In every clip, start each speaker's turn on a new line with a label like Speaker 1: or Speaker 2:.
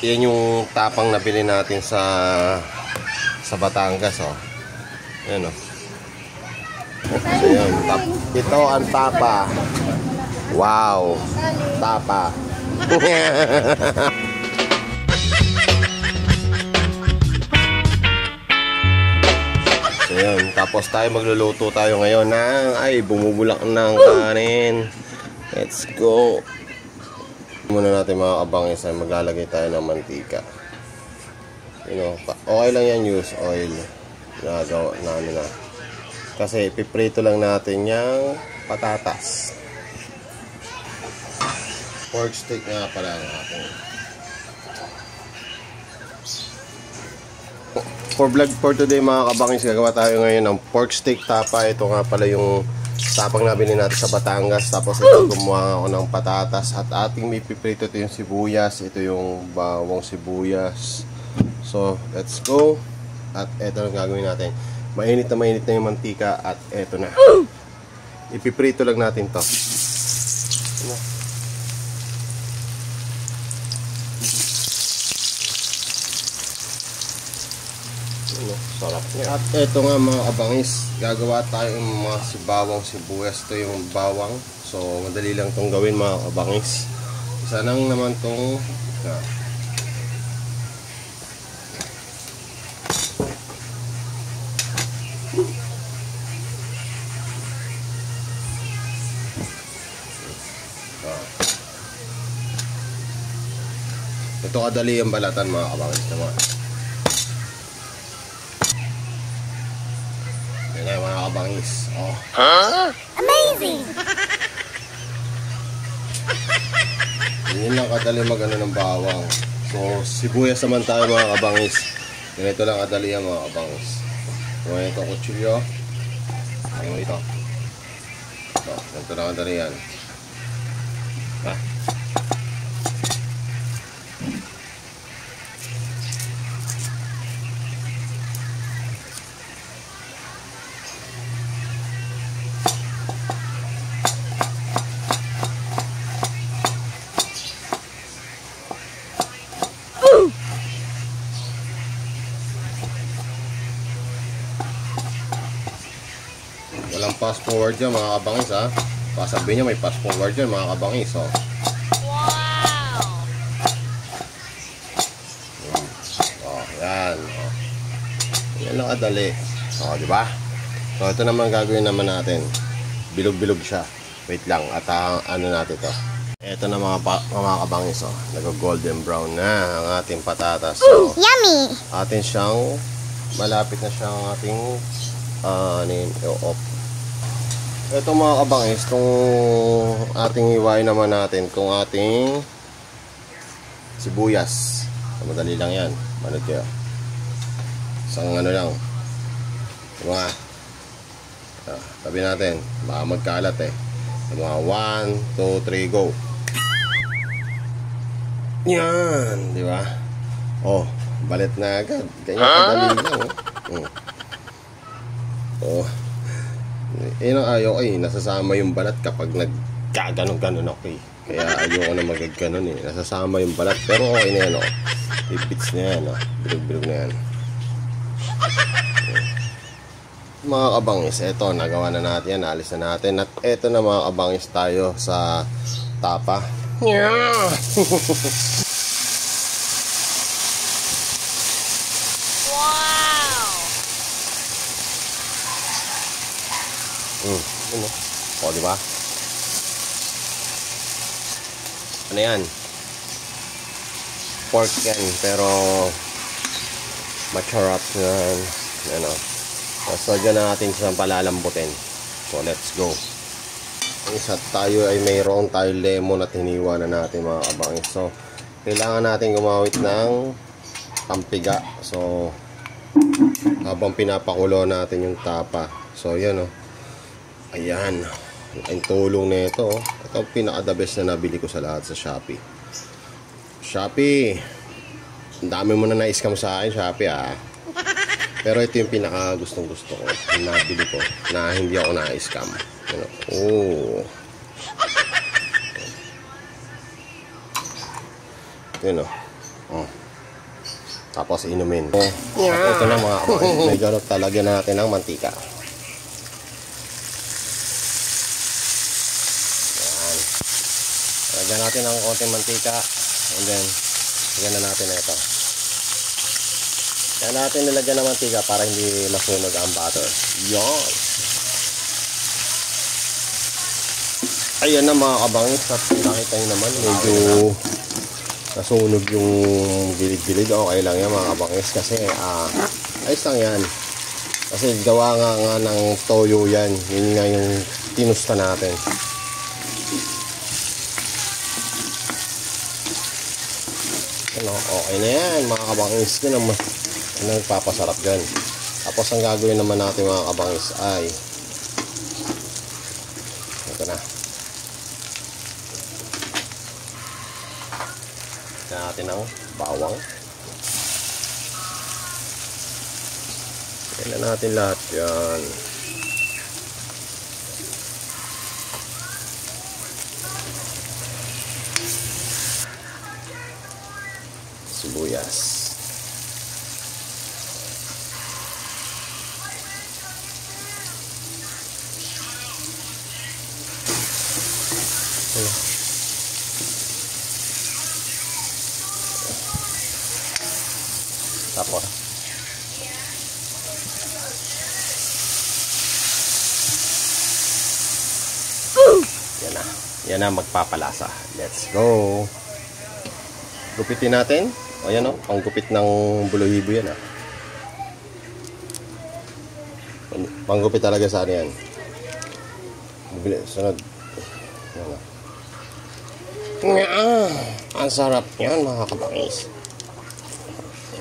Speaker 1: yan yung tapang nabili natin sa Batangas, oh. Yan, oh. So, yan. Ito ang tapa. Wow. Tapa. So, yan. Tapos tayo magluluto tayo ngayon ng, bumubulak ng kanin. Let's go. Muna natin mga kabangis ay maglalagay tayo ng mantika. Okay lang yan, use oil. Nagawa na ano na. Kasi piprito lang natin yung patatas. Pork steak nga pala natin. For vlog for today mga kabangis, gagawa tayo ngayon ng pork steak tapa. Ito nga pala yung tapang nabili natin sa Batangas. Tapos ito gumawa ako ng patatas. At ating may piprito. Ito yung sibuyas. Ito yung bawang sibuyas. So let's go. At ito lang gagawin natin. Mainit na yung mantika. At ito na. Ipiprito lang natin to. Sarap niya. At ito nga mga kabangis, gagawa tayo ng mga bawang sibuyas. Ito yung bawang. So madali lang tong gawin mga kabangis. Isa lang naman tong ito kadali ang balatan mga kabangis naman. Yan mga kabangis. Oh. Huh? Amazing! Yan lang kadali magano ng bawang. So sibuyas naman tayo mga kabangis. Ganito lang kadali yan mga kabangis. So ito kutsilyo. Ano ito? So ganito lang kadali yan. Walang fast forward dyan mga kabangis ha. Pasabi nyo may fast forward dyan mga kabangis. Oh. Wow! Oh, yan. Oh. Yan lang kadali. Oh, diba? So ito naman gagawin naman natin. Bilog-bilog siya. Wait lang. At ano natin to. Ito na mga kabangis. Oh. Nag-golden brown na ang ating patatas. So,
Speaker 2: yummy!
Speaker 1: Atin siyang malapit na siyang ating off. Ito mga kabangis, kung ating iwain naman natin, kung ating sibuyas. Madali lang yan. Manood kayo. Isang ano lang. Mga tabi natin. Baka magkalat eh. Mga 1, 2, 3, go. Yan. Diba? Oh, balit na agad. Ganyan kadali lang. Oh. Ang ayaw nasasama yung balat kapag nagkaganon-ganon, okay. Kaya ayaw na magaganon eh. Nasasama yung balat. Pero okay na yan, oh. Bits na yan, oh. Bilog-bilog na yan. Mga kabangis, eto, nagawa na natin yan. Alis na natin. At eto na mga kabangis tayo sa tapa. Yeah! O, diba? Ano yan? Pork yan, pero macharap yan. Ano? So, dyan na natin siyang palalambutin. So, let's go. Ang isa tayo ay mayroon tayo lemon at hiniwa na natin mga kabangis. So, kailangan natin gumamit ng pampiga. So, habang pinapakulo natin yung tapa. So, yan o. Ayan. Ang tulong na ito. Ito ang pinaka-the best na nabili ko sa lahat sa Shopee. Shopee. Ang dami mo na na-scam sa akin, Shopee ah. Pero ito yung pinaka gustong-gusto ko. Yung nabili ko. Na hindi ako na-scam. Oh. Yun o. Tapos inumin. At ito na mga kabangis. Medyo talagyan na natin ng mantika. Yan. Talagyan natin ng konting mantika. And then, lagyan na natin na ito. Kaya natin nilagyan ng mantika para hindi masunog ang butter. Yan. Ayan na mga kabangis. At nakita nyo naman, medyo nasunog yung gilid-gilid. Okay lang yan mga kabangis. Kasi ayos lang yan. Kasi gawa nga ng toyo yan. Yun nga yung tinusta natin. Ano, okay na yan mga kabangis. Yun ang nagpapasarap dyan. Tapos ang gagawin naman natin mga kabangis ay ito na. Lagyan natin ng bawang. Lagyan na natin lahat yan. Sibuyas. Tapos yan na magpapalasa. Let's go. Gupitin natin. O yan o, panggupit ng buluhibo yan panggupit talaga sa ano yan. Sunod. Ang sarap yan mga kabangis.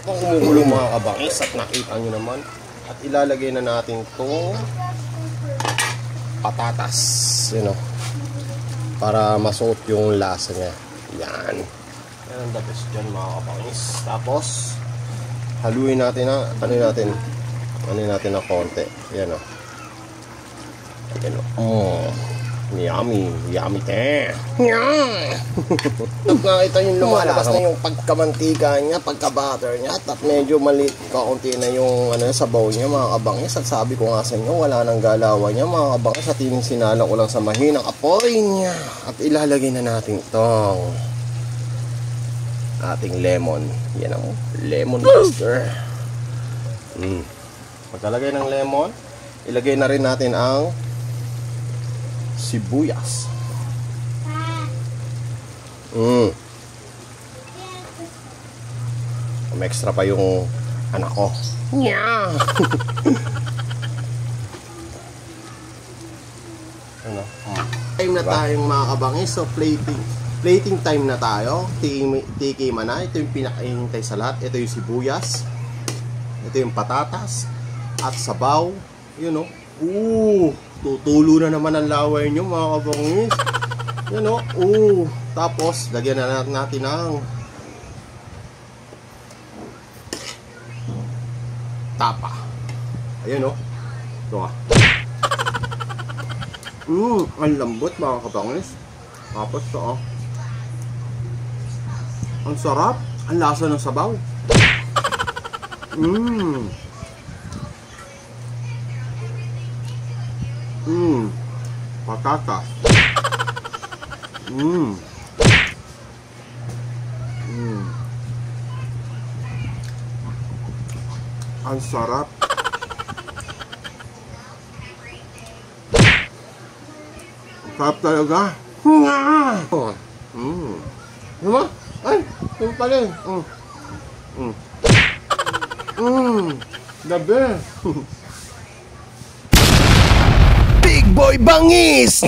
Speaker 1: Kumukulo mga kabangis at nakita nyo naman. At ilalagay na natin itong patatas, para masuot yung lasa nya. Yan ang the best dyan mga kabangis. Tapos haluin natin na ano natin na konti. Yan yummy te. Nakita yung lumalabas na yung pagkamantika niya, pagka-butter niya, at medyo maliit kaunti na yung sabaw niya mga kabangis. At sabi ko nga sa inyo, wala nang galawan niya mga kabangis. At sinala ko lang sa mahinang apoy niya. At ilalagay na natin itong ating lemon. Yan ang lemon buster. Pagkalagay ng lemon, ilagay na rin natin ang sibuyas. Extra pa yung anak ko. Yeah. Time na tayong mga kabangis. So plating time na tayo. Tikiman na. Ito yung pinakainintay sa lahat. Ito yung sibuyas. Ito yung patatas. At sabaw. Tutulo na naman ang laway nyo mga kabangis. Tapos lagyan na natin ng tapa. Ayan ito nga. Ang lambot mga kabangis. Tapos ang sarap. Ang lasa ng sabaw. Patatas. Ang sarap. Sarap talaga. Diba? Ay, yung pala. The best. Big Boy Bangis!